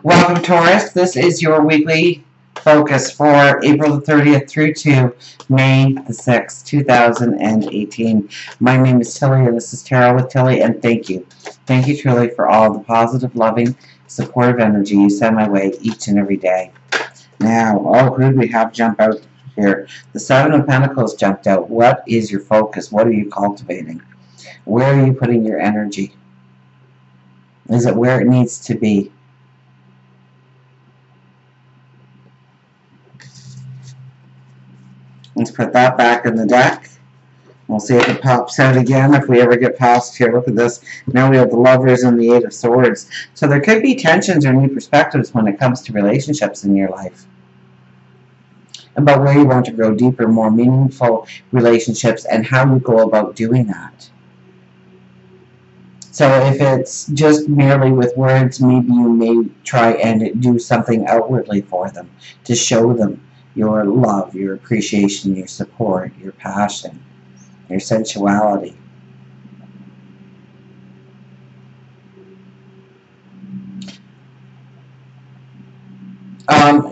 Welcome, Taurus. This is your weekly focus for April the 30th through to May the 6th, 2018. My name is Tilly, and this is Tarot with Tilly, and thank you. Thank you truly for all the positive, loving, supportive energy you send my way each and every day. Now, who do we have jump out here? The Seven of Pentacles jumped out. What is your focus? What are you cultivating? Where are you putting your energy? Is it where it needs to be? Let's put that back in the deck. We'll see if it pops out again if we ever get past here. Look at this. Now we have the Lovers and the Eight of Swords. So there could be tensions or new perspectives when it comes to relationships in your life. About where you want to grow deeper, more meaningful relationships and how you go about doing that. So if it's just merely with words, maybe you may try and do something outwardly for them to show them your love, your appreciation, your support, your passion, your sensuality.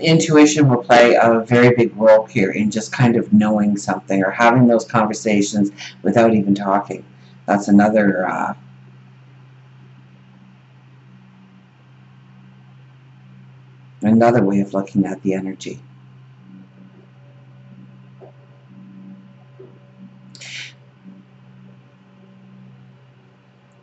Intuition will play a very big role here in just kind of knowing something or having those conversations without even talking. That's another way of looking at the energy.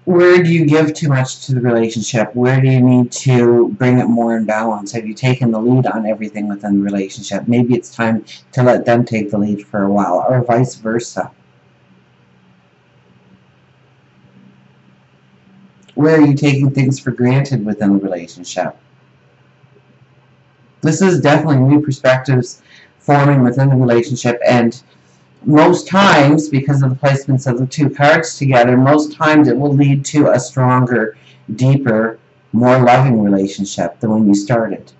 Where do you give too much to the relationship? Where do you need to bring it more in balance? Have you taken the lead on everything within the relationship? Maybe it's time to let them take the lead for a while, or vice versa. Where are you taking things for granted within the relationship? This is definitely new perspectives forming within the relationship, and most times, because of the placements of the two cards together, most times it will lead to a stronger, deeper, more loving relationship than when you started.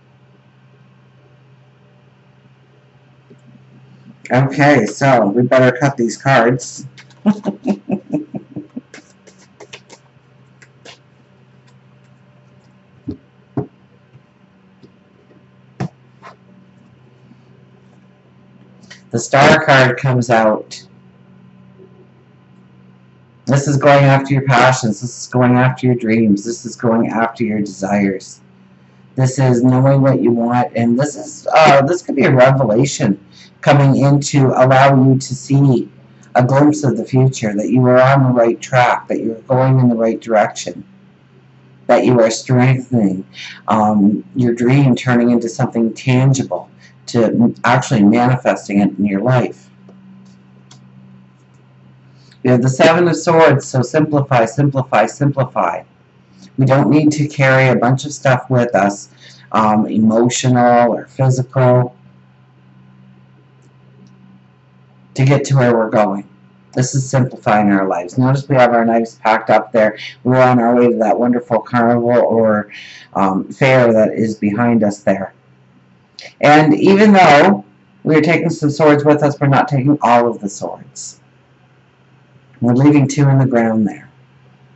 Okay, so we better cut these cards. The Star card comes out. This is going after your passions. This is going after your dreams. This is going after your desires. This is knowing what you want, and this could be a revelation coming in to allow you to see a glimpse of the future, that you are on the right track, that you're going in the right direction, that you are strengthening your dream, turning into something tangible, to actually manifesting it in your life. We have the Seven of Swords, so simplify, simplify, simplify. We don't need to carry a bunch of stuff with us, emotional or physical, to get to where we're going. This is simplifying our lives. Notice we have our knives packed up there. We're on our way to that wonderful carnival or fair that is behind us there. And even though we're taking some swords with us, we're not taking all of the swords. We're leaving two in the ground there.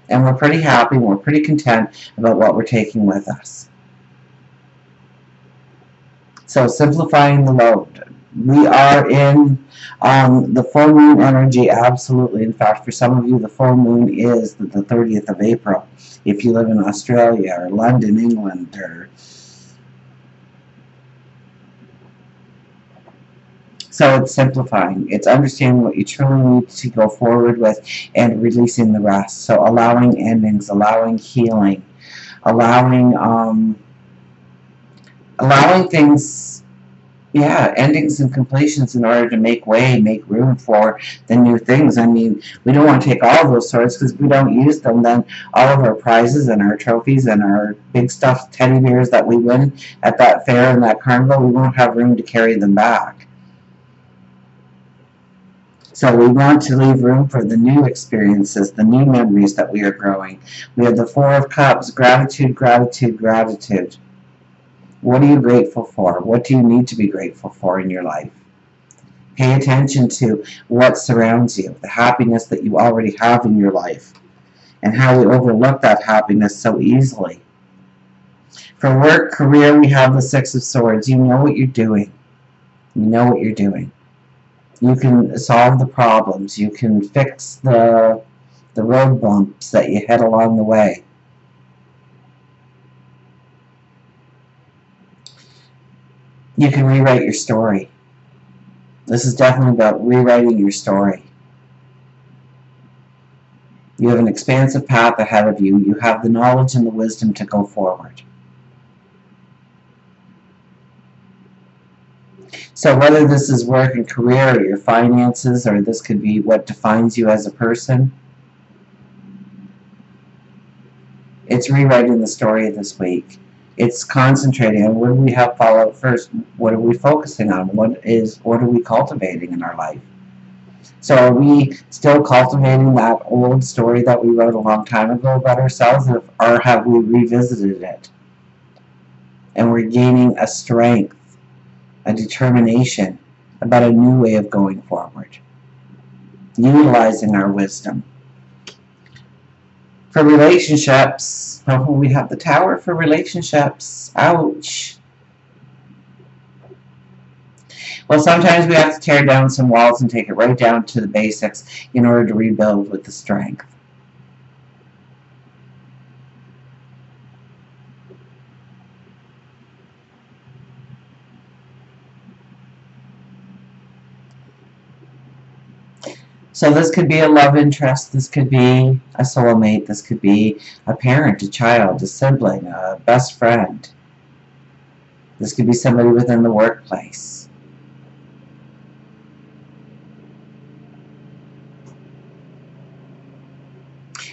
And we're pretty happy, we're pretty content about what we're taking with us. So simplifying the load. We are in the full moon energy, absolutely. In fact, for some of you, the full moon is the 30th of April. If you live in Australia or London, England, or so it's simplifying. It's understanding what you truly need to go forward with and releasing the rest. So allowing endings, allowing healing, allowing things, endings and completions in order to make way, make room for the new things. I mean, we don't want to take all of those swords, because if we don't use them, then all of our prizes and our trophies and our big stuffed teddy bears that we win at that fair and that carnival, we won't have room to carry them back. So we want to leave room for the new experiences, the new memories that we are growing. We have the Four of Cups, gratitude, gratitude, gratitude. What are you grateful for? What do you need to be grateful for in your life? Pay attention to what surrounds you, the happiness that you already have in your life, and how we overlook that happiness so easily. For work, career, we have the Six of Swords. You know what you're doing. You know what you're doing. You can solve the problems. You can fix the road bumps that you hit along the way. You can rewrite your story. This is definitely about rewriting your story. You have an expansive path ahead of you. You have the knowledge and the wisdom to go forward. So whether this is work and career or your finances, or this could be what defines you as a person, it's rewriting the story of this week. It's concentrating on what do we have follow first, what are we focusing on, what are we cultivating in our life. So are we still cultivating that old story that we wrote a long time ago about ourselves, or have we revisited it? And we're gaining a strength, a determination about a new way of going forward, utilizing our wisdom. For relationships, oh, we have the Tower for relationships. Ouch. Well, sometimes we have to tear down some walls and take it right down to the basics in order to rebuild with the strength. So this could be a love interest, this could be a soulmate, this could be a parent, a child, a sibling, a best friend. This could be somebody within the workplace.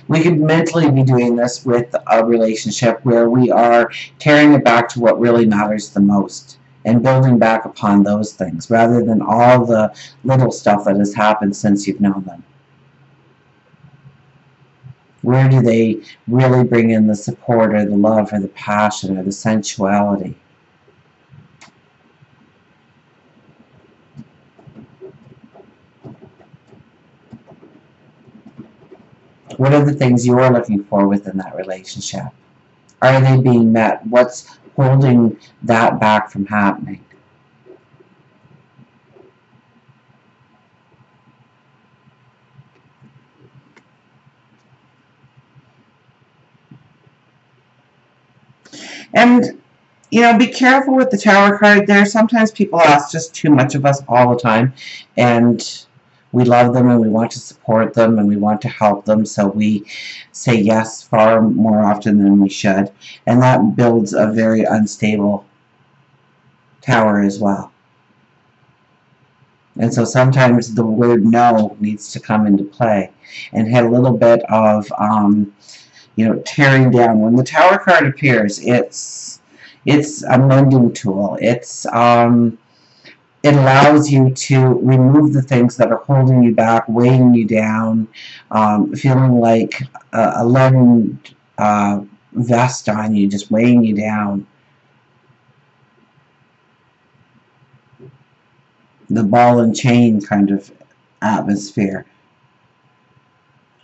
We could mentally be doing this with a relationship where we are carrying it back to what really matters the most and building back upon those things rather than all the little stuff that has happened since you've known them. Where do they really bring in the support or the love or the passion or the sensuality? What are the things you're looking for within that relationship? Are they being met? What's holding that back from happening? And, you know, be careful with the Tower card there. Sometimes people ask just too much of us all the time, and we love them and we want to support them and we want to help them, so we say yes far more often than we should, and that builds a very unstable Tower as well. And so sometimes the word no needs to come into play and hit a little bit of you know, tearing down. When the Tower card appears, it's a mending tool. It allows you to remove the things that are holding you back, weighing you down, feeling like a leaden vest on you, just weighing you down. The ball and chain kind of atmosphere,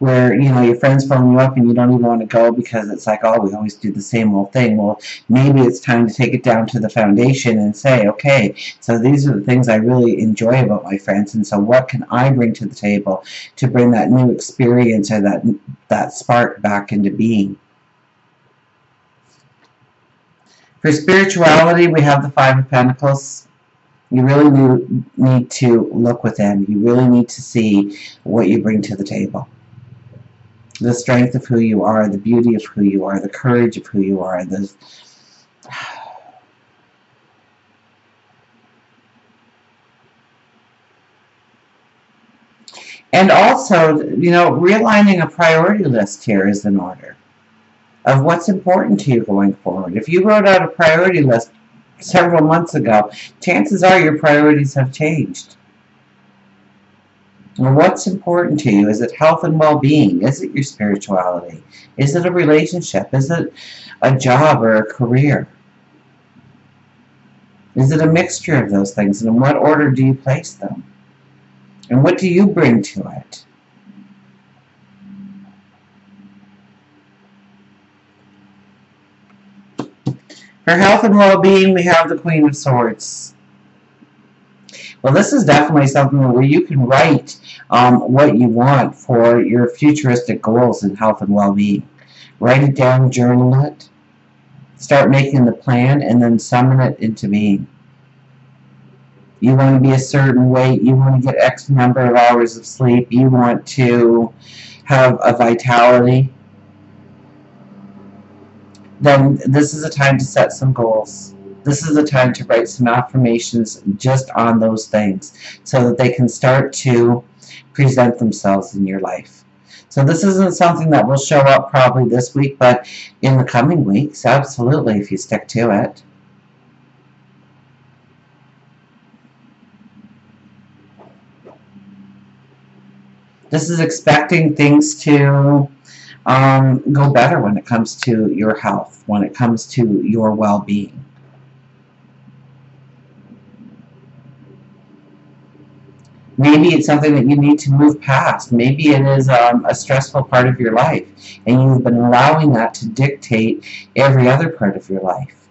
where, you know, your friends phone you up and you don't even want to go because it's like, oh, we always do the same old thing. Well, maybe it's time to take it down to the foundation and say, okay, so these are the things I really enjoy about my friends, and so what can I bring to the table to bring that new experience or that spark back into being. For spirituality, we have the Five of Pentacles. You really need to look within. You really need to see what you bring to the table. The strength of who you are, the beauty of who you are, the courage of who you are, and also, you know, realigning a priority list here is in order of what's important to you going forward. If you wrote out a priority list several months ago, chances are your priorities have changed. Well, what's important to you? Is it health and well-being? Is it your spirituality? Is it a relationship? Is it a job or a career? Is it a mixture of those things? And in what order do you place them? And what do you bring to it? For health and well-being, we have the Queen of Swords. Well, this is definitely something where you can write what you want for your futuristic goals in health and well-being. Write it down, journal it, start making the plan, and then summon it into being. You want to be a certain weight, you want to get X number of hours of sleep, you want to have a vitality, then this is a time to set some goals. This is a time to write some affirmations just on those things so that they can start to present themselves in your life. So this isn't something that will show up probably this week, but in the coming weeks, absolutely, if you stick to it. This is expecting things to go better when it comes to your health, when it comes to your well-being. Maybe it's something that you need to move past. Maybe it is a stressful part of your life, and you've been allowing that to dictate every other part of your life.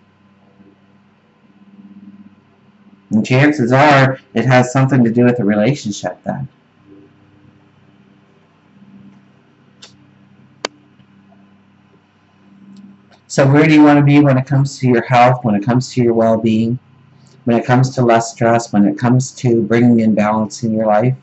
And chances are it has something to do with a relationship then. So where do you want to be when it comes to your health, when it comes to your well-being, when it comes to less stress, when it comes to bringing in balance in your life?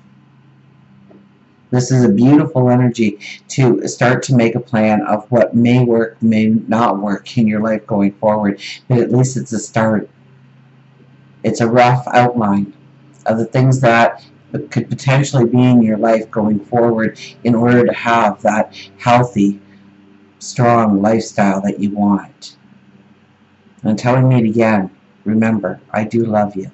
This is a beautiful energy to start to make a plan of what may work, may not work in your life going forward, but at least it's a start. It's a rough outline of the things that could potentially be in your life going forward in order to have that healthy, strong lifestyle that you want. Until we meet again, remember, I do love you.